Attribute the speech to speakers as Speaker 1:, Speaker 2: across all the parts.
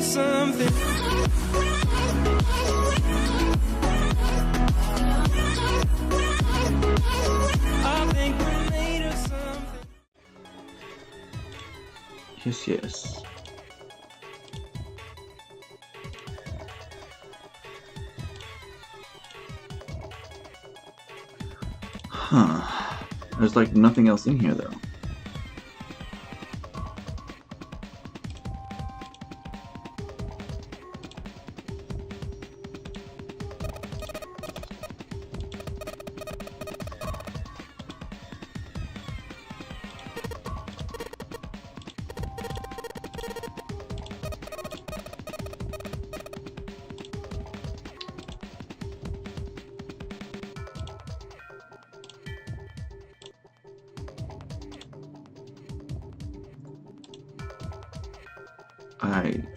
Speaker 1: something. I think we're made of something.
Speaker 2: Yes, yes. Huh. There's like nothing else in here though.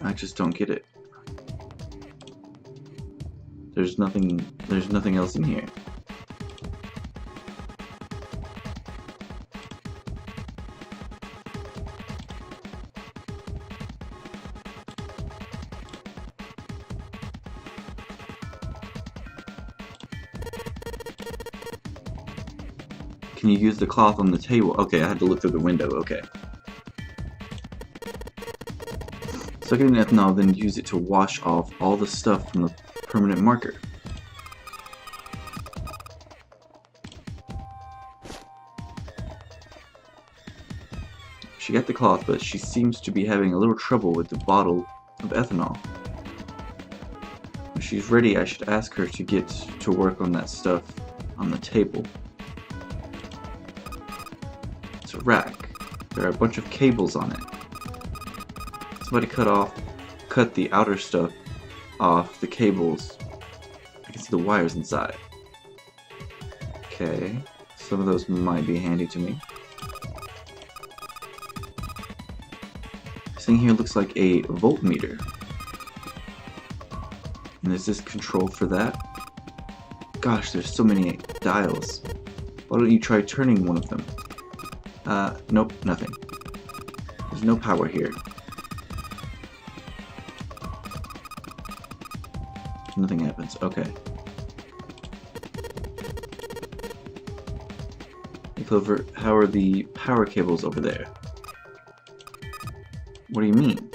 Speaker 2: I just don't get it. There's nothing else in here. Can you use the cloth on the table? Okay, I had to look through the window, okay. Suck it in ethanol, then use it to wash off all the stuff from the permanent marker. She got the cloth, but she seems to be having a little trouble with the bottle of ethanol. When she's ready, I should ask her to get to work on that stuff on the table. It's a rack. There are a bunch of cables on it. Somebody cut the outer stuff off the cables. I can see the wires inside. Okay, some of those might be handy to me. This thing here looks like a voltmeter. And is this control for that? Gosh, there's so many dials. Why don't you try turning one of them? Nope, nothing. There's no power here. Nothing happens. Okay. Hey Clover, how are the power cables over there? What do you mean?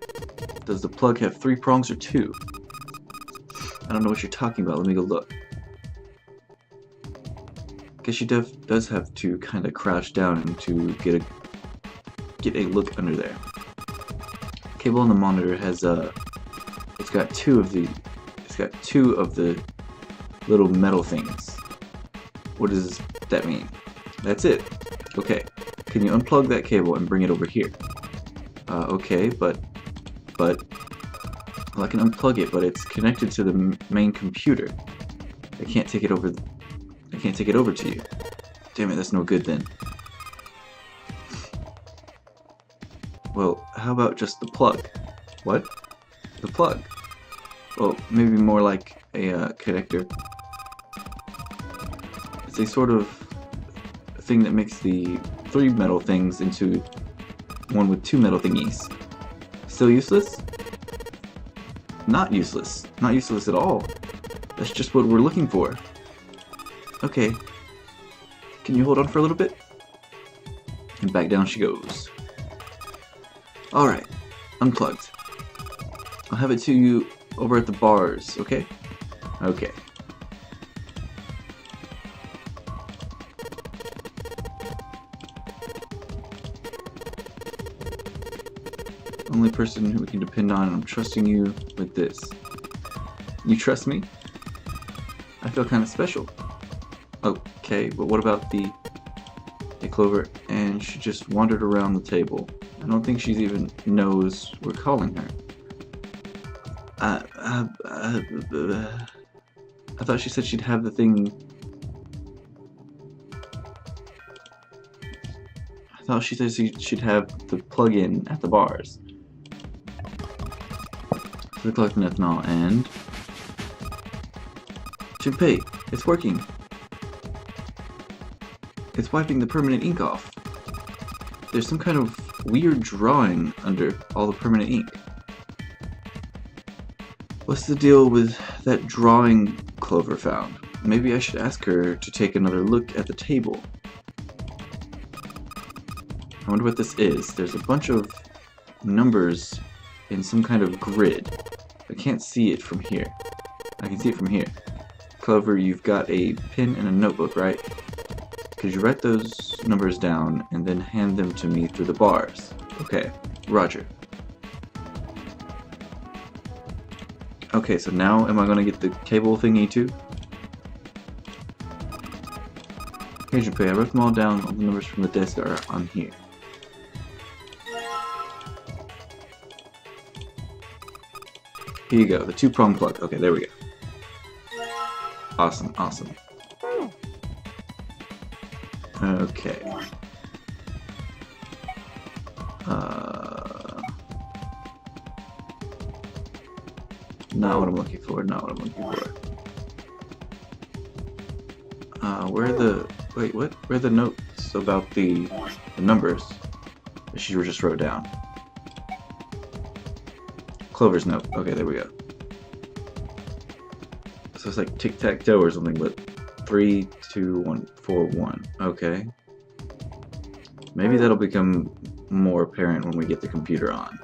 Speaker 2: Does the plug have 3 prongs or 2? I don't know what you're talking about. Let me go look. Guess she does have to kind of crouch down and to get a look under there. Cable on the monitor has it's got two of the little metal things. What does that mean? That's it. Okay. Can you unplug that cable and bring it over here? Okay, but well, I can unplug it, but it's connected to the main computer. I can't take it over to you. Damn it, that's no good then. Well, how about just the plug? What? The plug? Well, maybe more like a connector. It's a sort of thing that makes the 3 metal things into one with 2 metal thingies. Still useless? Not useless. Not useless at all. That's just what we're looking for. Okay. Can you hold on for a little bit? And back down she goes. Alright. Unplugged. I'll have it to you over at the bars, okay? Okay. Only person who we can depend on, and I'm trusting you with this. You trust me? I feel kind of special. Okay, but what about the Clover? And she just wandered around the table. I don't think she even knows we're calling her. I thought she said she'd have the thing. I thought she said she'd have the plug-in at the bars. So the collecting ethanol and Junpei, it's working. It's wiping the permanent ink off. There's some kind of weird drawing under all the permanent ink. What's the deal with that drawing Clover found? Maybe I should ask her to take another look at the table. I wonder what this is. There's a bunch of numbers in some kind of grid. I can't see it from here. I can see it from here. Clover, you've got a pen and a notebook, right? Could you write those numbers down and then hand them to me through the bars? Okay, Roger. Okay, so now am I gonna get the cable thingy too? Here, Junpei, I wrote them all down. All the numbers from the desk are on here. Here you go, the two-prong plug. Okay, there we go. Awesome, awesome. Okay. Not what I'm looking for, not what I'm looking for. Where are the... Wait, what? Where are the notes about the numbers that she just wrote down? Clover's note. Okay, there we go. So it's like tic-tac-toe or something, but 3, 2, 1, 4, 1. Okay. Maybe that'll become more apparent when we get the computer on.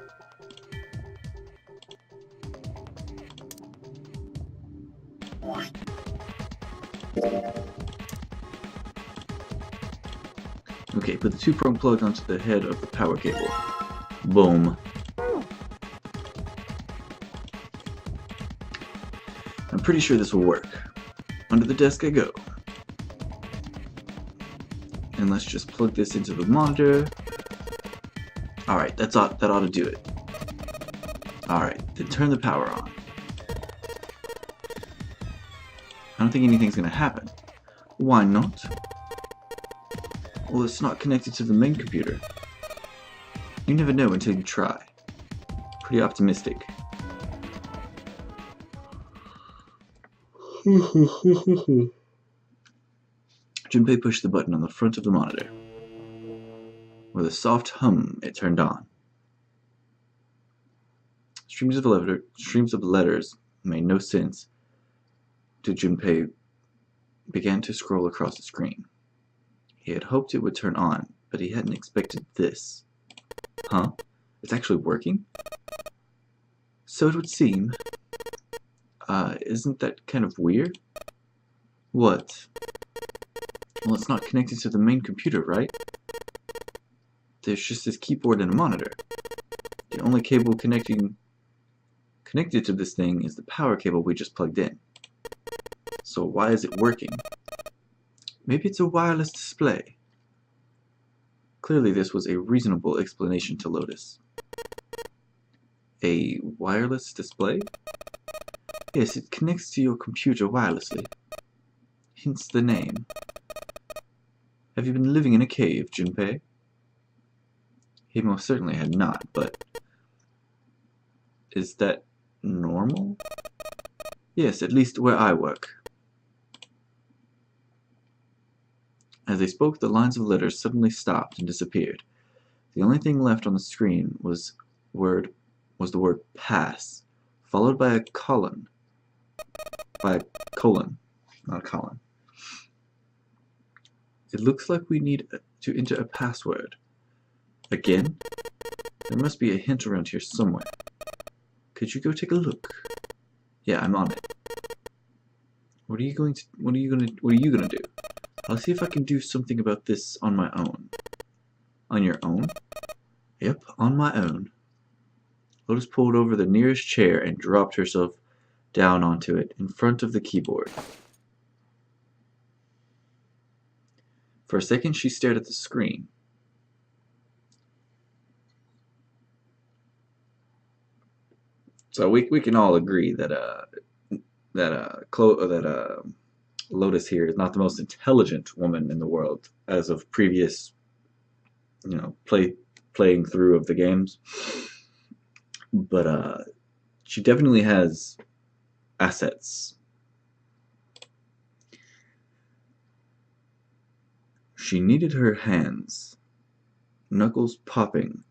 Speaker 2: Okay, put the two-prong plug onto the head of the power cable. Boom. I'm pretty sure this will work. Under the desk I go. And let's just plug this into the monitor. Alright, that ought to do it. Alright, then turn the power on. I don't think anything's gonna happen. Why not? Well, it's not connected to the main computer. You never know until you try. Pretty optimistic. Junpei pushed the button on the front of the monitor. With a soft hum, it turned on. Streams of letters made no sense to Junpei began to scroll across the screen. He had hoped it would turn on, but he hadn't expected this. Huh? It's actually working? So it would seem. Isn't that kind of weird? What? Well, it's not connected to the main computer, right? There's just this keyboard and a monitor. The only cable connected to this thing is the power cable we just plugged in. So why is it working? Maybe it's a wireless display. Clearly this was a reasonable explanation to Lotus. A wireless display? Yes, it connects to your computer wirelessly. Hence the name. Have you been living in a cave, Junpei? He most certainly had not, but... Is that normal? Yes, at least where I work. As they spoke, the lines of letters suddenly stopped and disappeared. The only thing left on the screen was the word pass, followed by a colon. By a colon, not a colon. It looks like we need to enter a password. Again? There must be a hint around here somewhere. Could you go take a look? Yeah, I'm on it. What are you gonna do? I'll see if I can do something about this on my own. On your own? Yep, on my own. Lotus pulled over the nearest chair and dropped herself down onto it in front of the keyboard. For a second, she stared at the screen. So we can all agree that Lotus here is not the most intelligent woman in the world as of previous, playing through of the games. But she definitely has assets. She kneaded her hands, knuckles popping,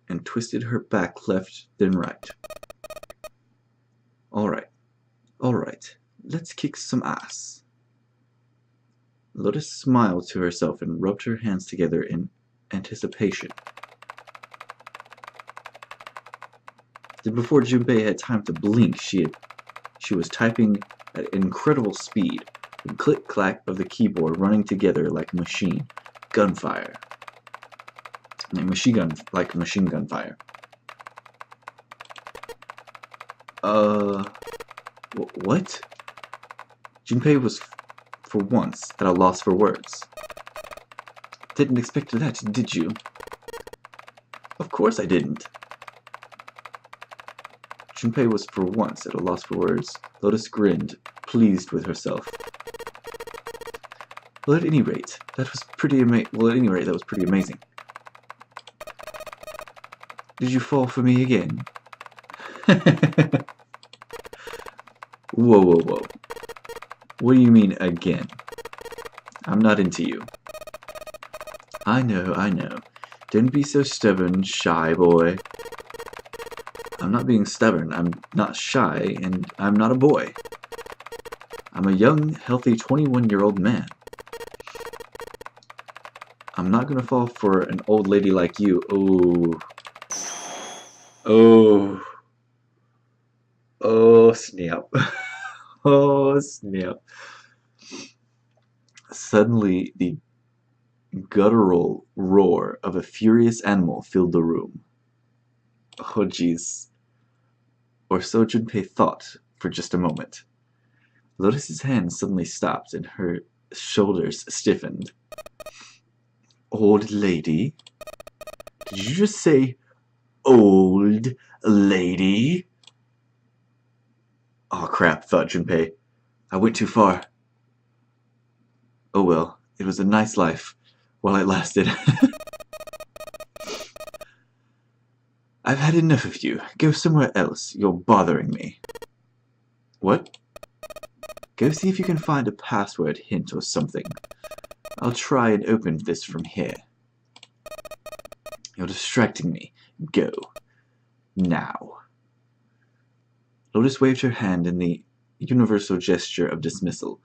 Speaker 2: and twisted her back left then right. Alright, alright, let's kick some ass. Lotus smiled to herself and rubbed her hands together in anticipation. Then before Junpei had time to blink, she was typing at incredible speed, the click-clack of the keyboard running together like machine gunfire. Machine gun fire. What? Junpei was for once at a loss for words. Didn't expect that, did you? Of course I didn't. Junpei was for once at a loss for words. Lotus grinned, pleased with herself. Well, at any rate, that was pretty amazing. Did you fall for me again? Whoa, whoa, whoa. What do you mean, again? I'm not into you. I know. Don't be so stubborn, shy boy. I'm not being stubborn, I'm not shy, and I'm not a boy. I'm a young, healthy 21-year-old man. I'm not gonna fall for an old lady like you. Oh, snap. Oh, snap. Suddenly, the guttural roar of a furious animal filled the room. Oh, jeez. Or so Junpei thought for just a moment. Lotus's hands suddenly stopped and her shoulders stiffened. Old lady? Did you just say old lady? Oh crap, thought Junpei. I went too far. Oh well, it was a nice life while it lasted. I've had enough of you. Go somewhere else. You're bothering me. What? Go see if you can find a password hint or something. I'll try and open this from here. You're distracting me. Go. Now. Lotus waved her hand in the universal gesture of dismissal.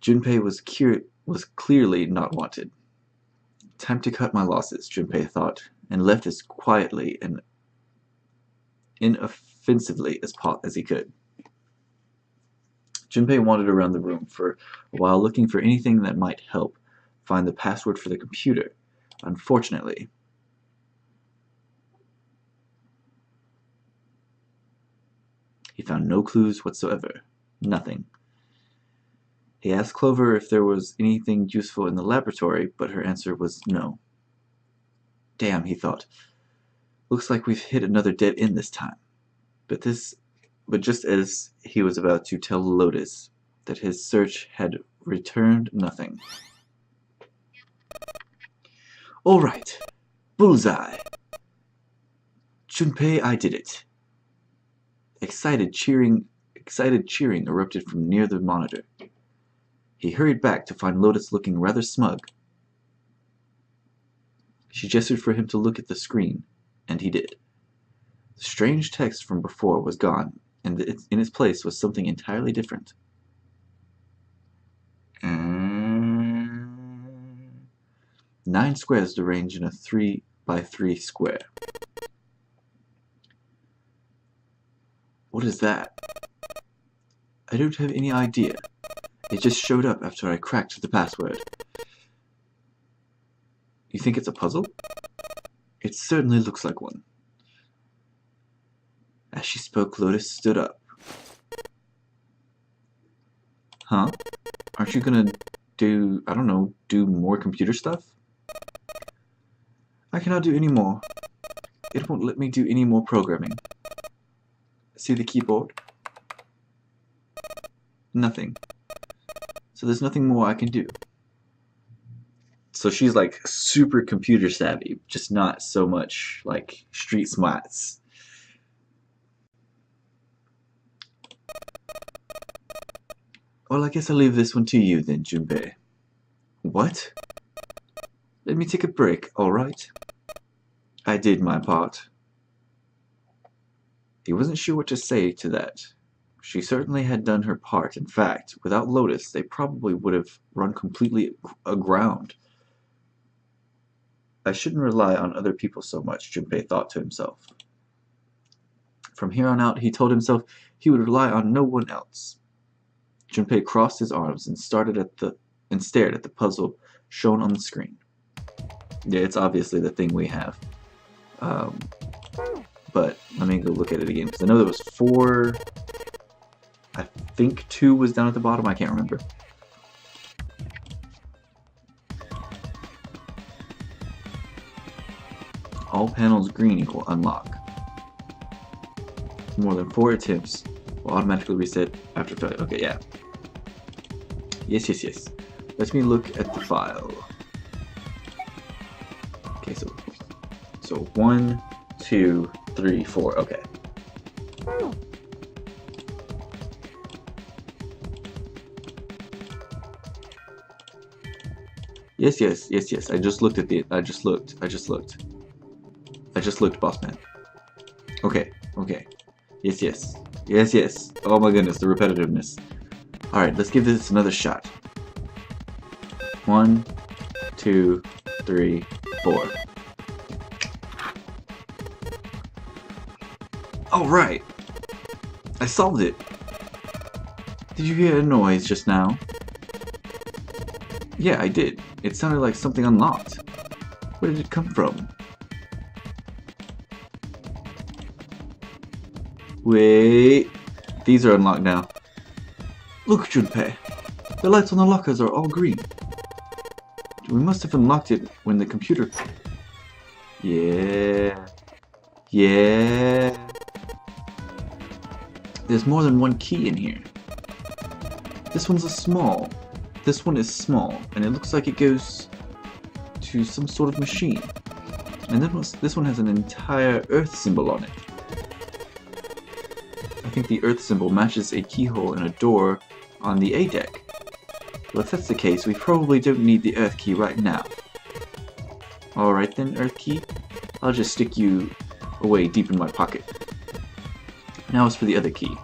Speaker 2: Junpei was clearly not wanted. Time to cut my losses, Junpei thought, and left as quietly and inoffensively as he could. Junpei wandered around the room for a while looking for anything that might help find the password for the computer. Unfortunately, he found no clues whatsoever. Nothing. He asked Clover if there was anything useful in the laboratory, but her answer was no. Damn, he thought. Looks like we've hit another dead end this time. But just as he was about to tell Lotus that his search had returned nothing. All right, bullseye. Junpei, I did it. Excited cheering erupted from near the monitor. He hurried back to find Lotus looking rather smug. She gestured for him to look at the screen, and he did. The strange text from before was gone, and in its place was something entirely different. 9 squares to arrange in a 3x3 square. What is that? I don't have any idea. It just showed up after I cracked the password. You think it's a puzzle? It certainly looks like one. As she spoke, Lotus stood up. Huh? Aren't you gonna do more computer stuff? I cannot do any more. It won't let me do any more programming. See the keyboard? Nothing. So there's nothing more I can do. So she's like super computer savvy, just not so much like street smarts. Well, I guess I'll leave this one to you then, Junpei. What? Let me take a break, alright? I did my part. He wasn't sure what to say to that, She certainly had done her part. In fact, without Lotus, they probably would have run completely aground. I shouldn't rely on other people so much, Junpei thought to himself. From here on out, he told himself he would rely on no one else. Junpei crossed his arms and stared at the puzzle shown on the screen. Yeah, it's obviously the thing we have. But let me go look at it again, because I know there was 4... I think 2 was down at the bottom, I can't remember. All panels green equal unlock. More than 4 attempts will automatically reset after failure. Okay, yeah. Yes. Let me look at the file. Okay, so 1, 2, 3, 4. Okay. Yes. I just looked at the. I just looked, boss man. Okay. Yes. Oh my goodness, the repetitiveness. Alright, let's give this another shot. 1, 2, 3, 4. Alright! I solved it! Did you hear a noise just now? Yeah, I did. It sounded like something unlocked. Where did it come from? Wait... These are unlocked now. Look, Junpei. The lights on the lockers are all green. We must have unlocked it when the computer... Yeah... There's more than one key in here. This one is small, and it looks like it goes to some sort of machine. And then this one has an entire Earth symbol on it. I think the Earth symbol matches a keyhole in a door on the A deck. Well, if that's the case, we probably don't need the Earth key right now. Alright then, Earth key. I'll just stick you away deep in my pocket. Now as for the other key.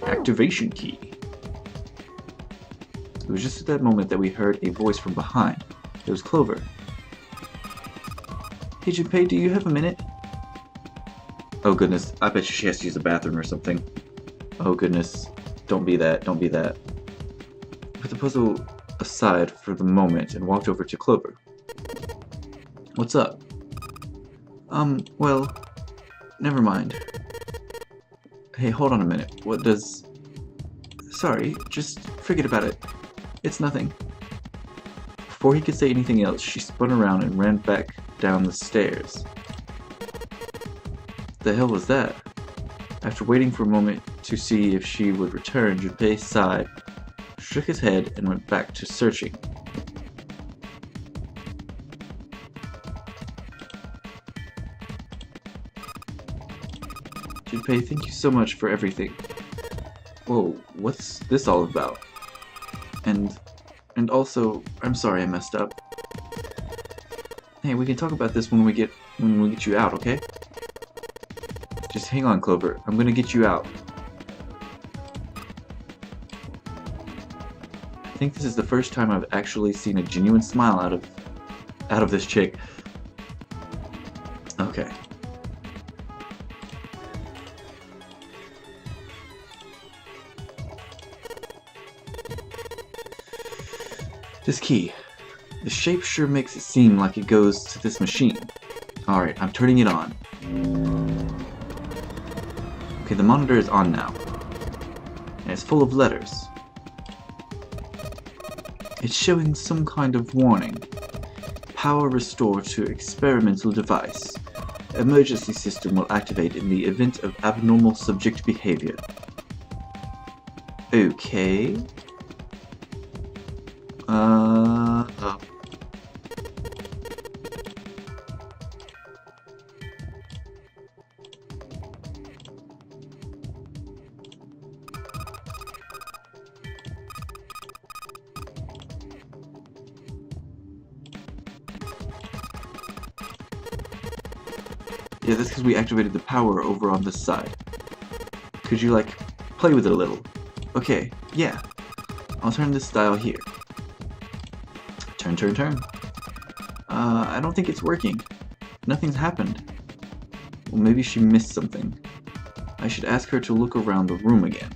Speaker 2: Activation key. It was just at that moment that we heard a voice from behind. It was Clover. Hey Junpei, do you have a minute? Oh goodness, I bet she has to use the bathroom or something. Oh goodness, don't be that. Put the puzzle aside for the moment and walked over to Clover. What's up? Well, never mind. Hey, hold on a minute. What does... Sorry, just forget about it. It's nothing. Before he could say anything else, she spun around and ran back down the stairs. The hell was that? After waiting for a moment to see if she would return, Junpei sighed, shook his head, and went back to searching. Junpei, thank you so much for everything. Whoa, what's this all about? And also, I'm sorry I messed up. Hey, we can talk about this when we get you out, okay? Just hang on, Clover. I'm gonna get you out. I think this is the first time I've actually seen a genuine smile out of this chick. Okay. This key. The shape sure makes it seem like it goes to this machine. Alright, I'm turning it on. Okay, the monitor is on now. And it's full of letters. It's showing some kind of warning. Power restored to experimental device. Emergency system will activate in the event of abnormal subject behavior. Okay. Yeah, that's because we activated the power over on this side. Could you, like, play with it a little? Okay, yeah. I'll turn this dial here. Turn, turn, turn. I don't think it's working. Nothing's happened. Well, maybe she missed something. I should ask her to look around the room again.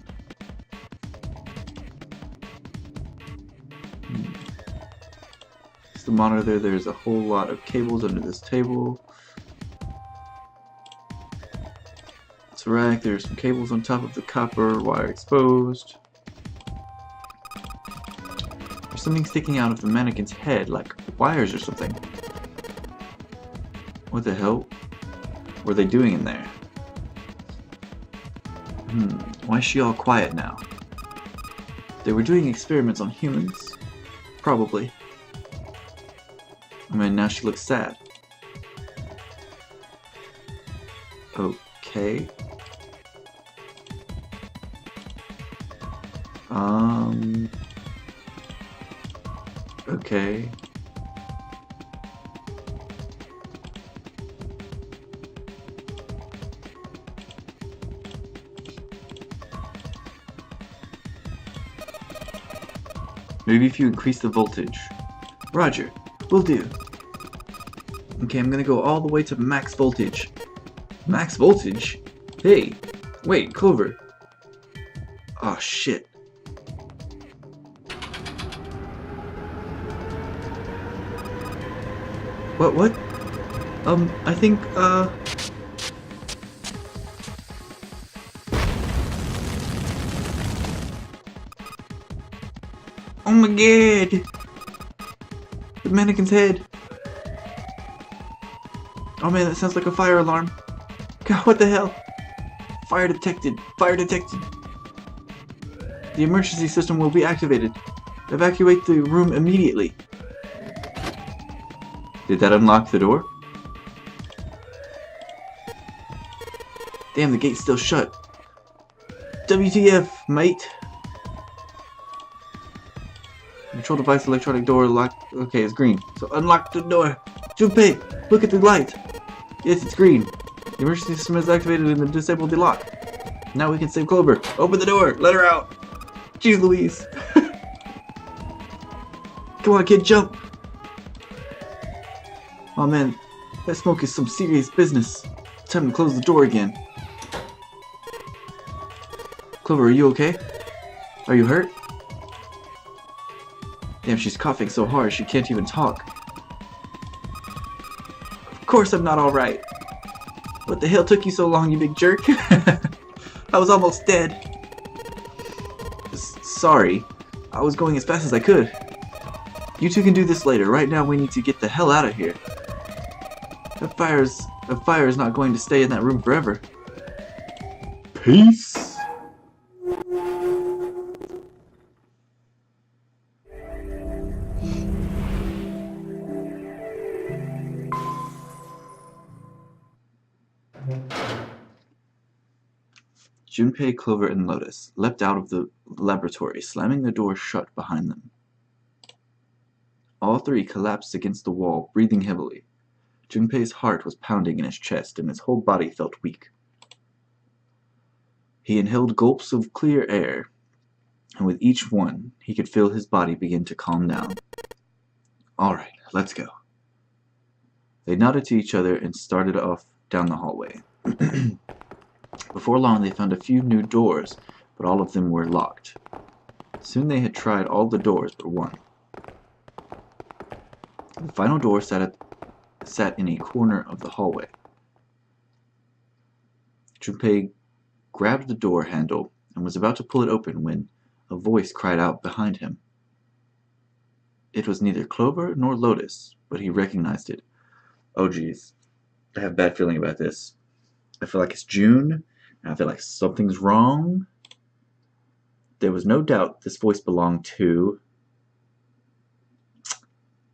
Speaker 2: It's the monitor. There's a whole lot of cables under this table. It's a rack. There's some cables on top of the copper wire exposed. There's something sticking out of the mannequin's head, like wires or something. What the hell were they doing in there? Why is she all quiet now? They were doing experiments on humans? Probably. I mean, now she looks sad. Okay. Okay. Maybe if you increase the voltage. Roger, will do. Okay, I'm gonna go all the way to max voltage. Max voltage? Hey, wait, Clover. Oh shit. What? I think, oh my god! The mannequin's head. Oh man, that sounds like a fire alarm. God, what the hell? Fire detected. Fire detected. The emergency system will be activated. Evacuate the room immediately. Did that unlock the door? Damn, the gate's still shut. WTF, mate? Control device, electronic door locked. Okay, it's green. So unlock the door. Junpei, look at the light. Yes, it's green. The emergency system is activated and disabled the lock. Now we can save Clover. Open the door. Let her out. Jeez Louise. Come on, kid, jump. Oh man, that smoke is some serious business. Time to close the door again. Clover, are you okay? Are you hurt? Damn, she's coughing so hard she can't even talk. Of course I'm not alright. What the hell took you so long, you big jerk? I was almost dead. Sorry. I was going as fast as I could. You two can do this later. Right now we need to get the hell out of here. The fire is not going to stay in that room forever. Peace. Junpei, Clover, and Lotus leapt out of the laboratory, slamming the door shut behind them. All three collapsed against the wall, breathing heavily. Junpei's heart was pounding in his chest, and his whole body felt weak. He inhaled gulps of clear air, and with each one, he could feel his body begin to calm down. All right, let's go. They nodded to each other and started off down the hallway. Before long, they found a few new doors, but all of them were locked. Soon they had tried all the doors but one. The final door sat in a corner of the hallway. Junpei grabbed the door handle and was about to pull it open when a voice cried out behind him. It was neither Clover nor Lotus, but he recognized it. Oh geez, I have a bad feeling about this. I feel like it's June, and I feel like something's wrong. There was no doubt this voice belonged to...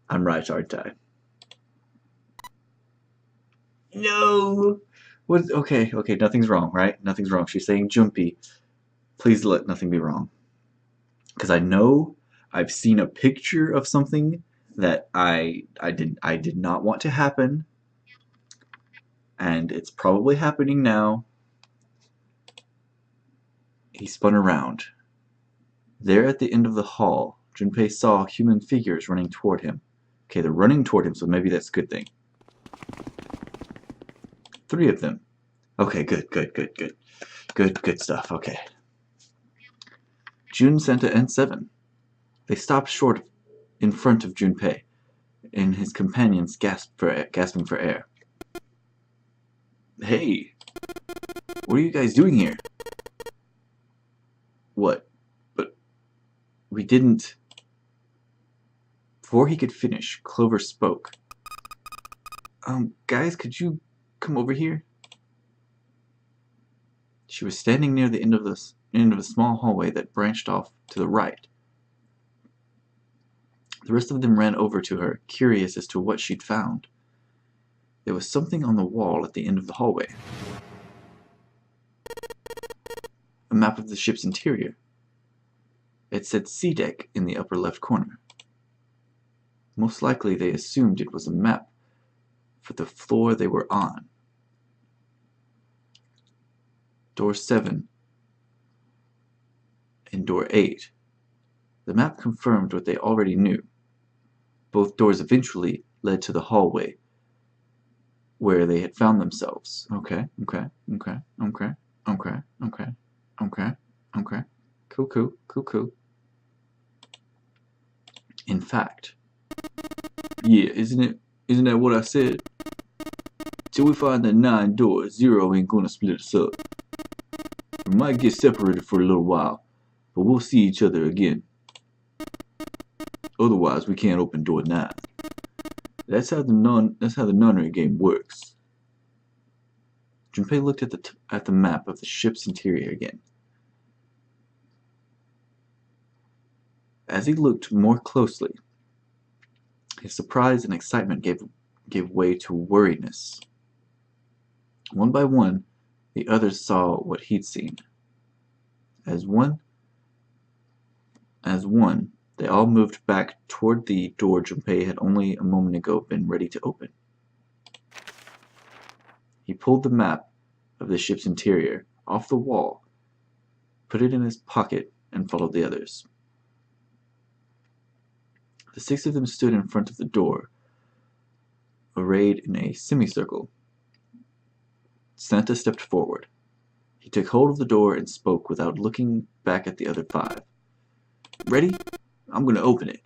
Speaker 2: I'm right, aren't I? No! What? Okay, nothing's wrong, right? Nothing's wrong. She's saying Junpei. Please let nothing be wrong. Because I know I've seen a picture of something that I did not want to happen. And it's probably happening now. He spun around. There at the end of the hall, Junpei saw human figures running toward him. Okay, they're running toward him, so maybe that's a good thing. 3 of them. Okay, good stuff, okay. Jun, Santa, and Seven. They stopped short in front of Junpei, and his companions gasping for air. Hey, what are you guys doing here? What? But we didn't... Before he could finish, Clover spoke. Guys, could you come over here? She was standing near the end of a small hallway that branched off to the right. The rest of them ran over to her, curious as to what she'd found. There was something on the wall at the end of the hallway. A map of the ship's interior. It said C deck in the upper left corner. Most likely they assumed it was a map for the floor they were on. Door 7 and Door 8. The map confirmed what they already knew. Both doors eventually led to the hallway where they had found themselves. Okay. Cool. In fact, yeah, isn't that what I said? Till we find the 9 doors, 0 ain't gonna split us up. We might get separated for a little while, but we'll see each other again. Otherwise, we can't open door 9. That's how the nunnery game works. Junpei looked at the map of the ship's interior again. As he looked more closely, his surprise and excitement gave way to worriness. One by one, the others saw what he'd seen. As one, they all moved back toward the door Junpei had only a moment ago been ready to open. He pulled the map of the ship's interior off the wall, put it in his pocket, and followed the others. The 6 of them stood in front of the door, arrayed in a semicircle. Santa stepped forward. He took hold of the door and spoke without looking back at the other 5. Ready? I'm going to open it.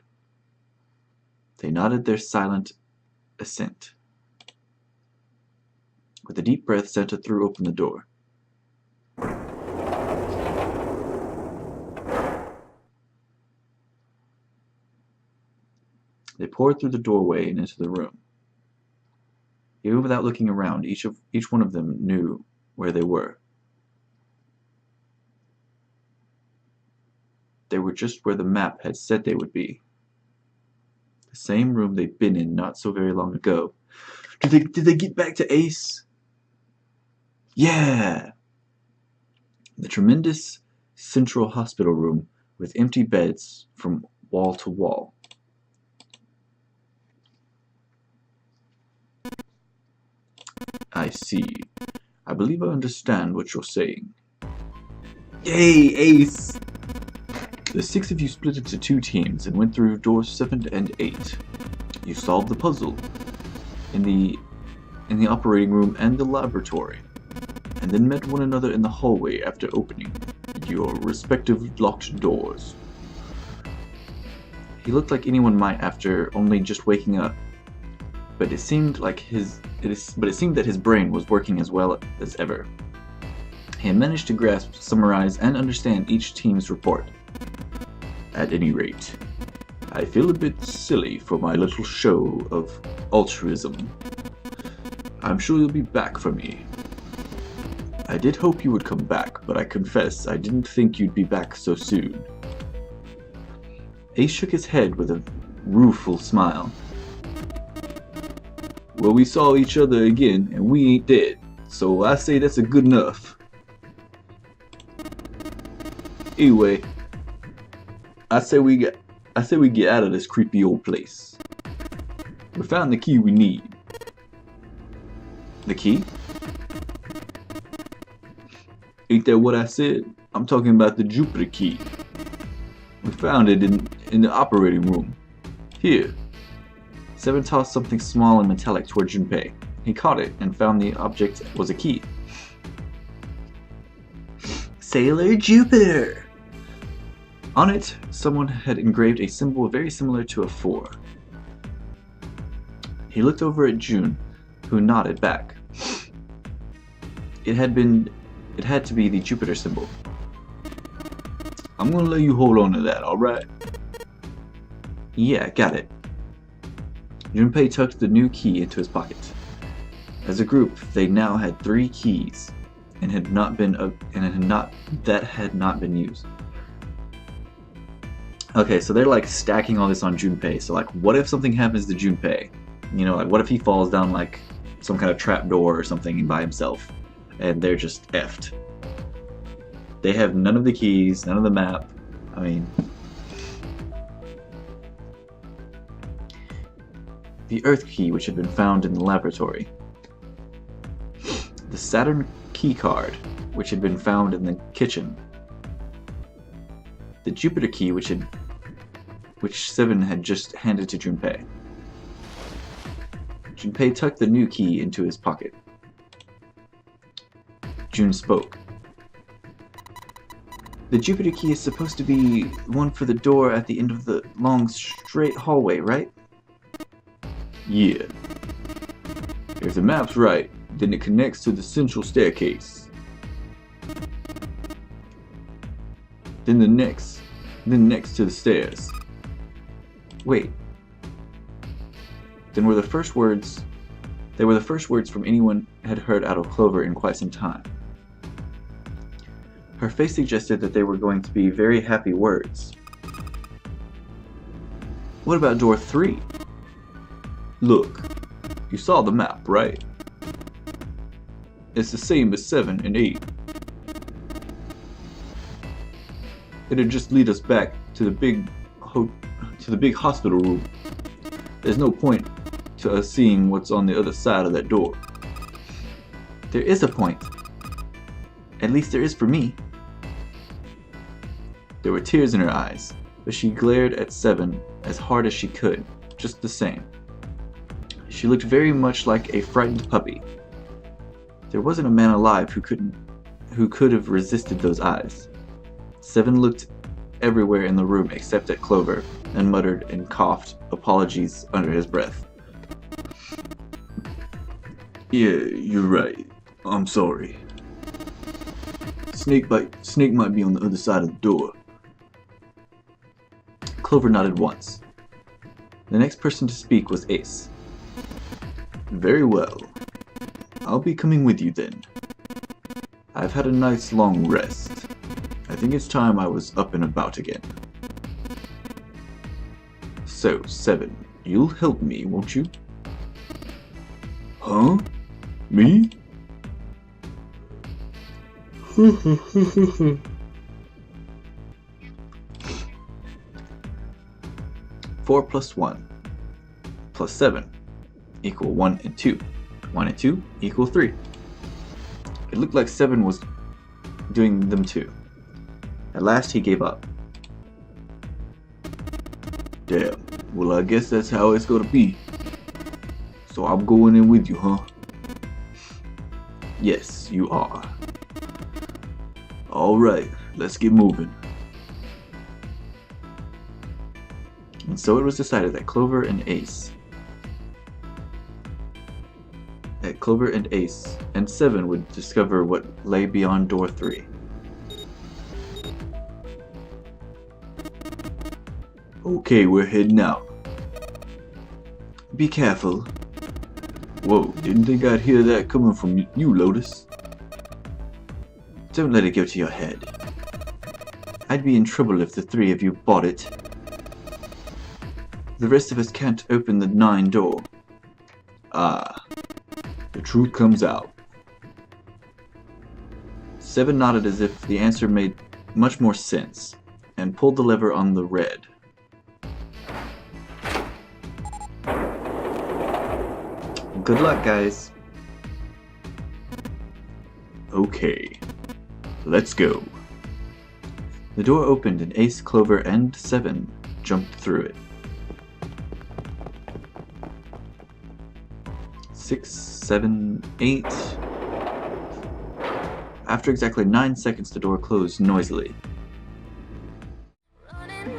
Speaker 2: They nodded their silent assent. With a deep breath, Santa threw open the door. They poured through the doorway and into the room. Even without looking around, each one of them knew where they were. They were just where the map had said they would be. The same room they'd been in not so very long ago. Did they get back to Ace? Yeah! The tremendous central hospital room with empty beds from wall to wall. I see. I believe I understand what you're saying. Yay, Ace! The 6 of you split into 2 teams and went through doors 7 and 8. You solved the puzzle in the operating room and the laboratory, and then met one another in the hallway after opening your respective locked doors. He looked like anyone might after only just waking up, but it seemed that his brain was working as well as ever. He had managed to grasp, summarize, and understand each team's report. At any rate, I feel a bit silly for my little show of altruism. I'm sure you'll be back for me. I did hope you would come back, but I confess I didn't think you'd be back so soon. Ace shook his head with a rueful smile. Well, we saw each other again, and we ain't dead, so I say that's a good enough. Anyway, I say we get out of this creepy old place. We found the key we need. The key? Ain't that what I said? I'm talking about the Jupiter key. We found it in the operating room. Here. Seven tossed something small and metallic toward Junpei. He caught it and found the object was a key. Sailor Jupiter! On it, someone had engraved a symbol very similar to a 4. He looked over at June, who nodded back. It had to be the Jupiter symbol. I'm gonna let you hold on to that, alright? Yeah, got it. Junpei tucked the new key into his pocket. As a group, they now had 3 keys, and had not been used. Okay, so they're like stacking all this on Junpei. So like, what if something happens to Junpei? You know, like what if he falls down like some kind of trap door or something by himself, and they're just effed. They have none of the keys, none of the map. I mean, the Earth key, which had been found in the laboratory. The Saturn key card, which had been found in the kitchen. The Jupiter key, which Seven had just handed to Junpei. Junpei tucked the new key into his pocket. June spoke. The Jupiter key is supposed to be one for the door at the end of the long, straight hallway, right? Yeah. If the map's right, then it connects to the central staircase. Then next to the stairs. Wait. They were the first words from anyone had heard out of Clover in quite some time. Her face suggested that they were going to be very happy words. What about door 3? Look, you saw the map, right? It's the same as 7 and 8. It'd just lead us back to the big hospital room. There's no point to us seeing what's on the other side of that door. There is a point. At least there is for me. There were tears in her eyes, but she glared at Seven as hard as she could, just the same. She looked very much like a frightened puppy. There wasn't a man alive who could have resisted those eyes. Seven looked everywhere in the room except at Clover, and muttered and coughed apologies under his breath. Yeah, you're right. I'm sorry. Snake might be on the other side of the door. Clover nodded once. The next person to speak was Ace. Very well. I'll be coming with you then. I've had a nice long rest. I think it's time I was up and about again. So, Seven, you'll help me, won't you? Huh? Me? 4 plus 1 plus 7 equal 1 and 2. 1 and 2 equal 3. It looked like 7 was doing them too. At last he gave up. Damn, well I guess that's how it's gonna be. So I'm going in with you, huh? Yes, you are. Alright, let's get moving. And so it was decided that Clover and Ace and Seven would discover what lay beyond door 3. Okay, we're heading out. Be careful. Whoa, didn't think I'd hear that coming from you, Lotus. Don't let it go to your head. I'd be in trouble if the 3 of you bought it. The rest of us can't open the 9 door. Ah, the truth comes out. Seven nodded as if the answer made much more sense, and pulled the lever on the red. Good luck, guys. Okay, Let's go. The door opened and Ace, Clover, and 7 jumped through it. 6, 7, 8. After exactly 9 seconds, the door closed noisily.
Speaker 3: Running,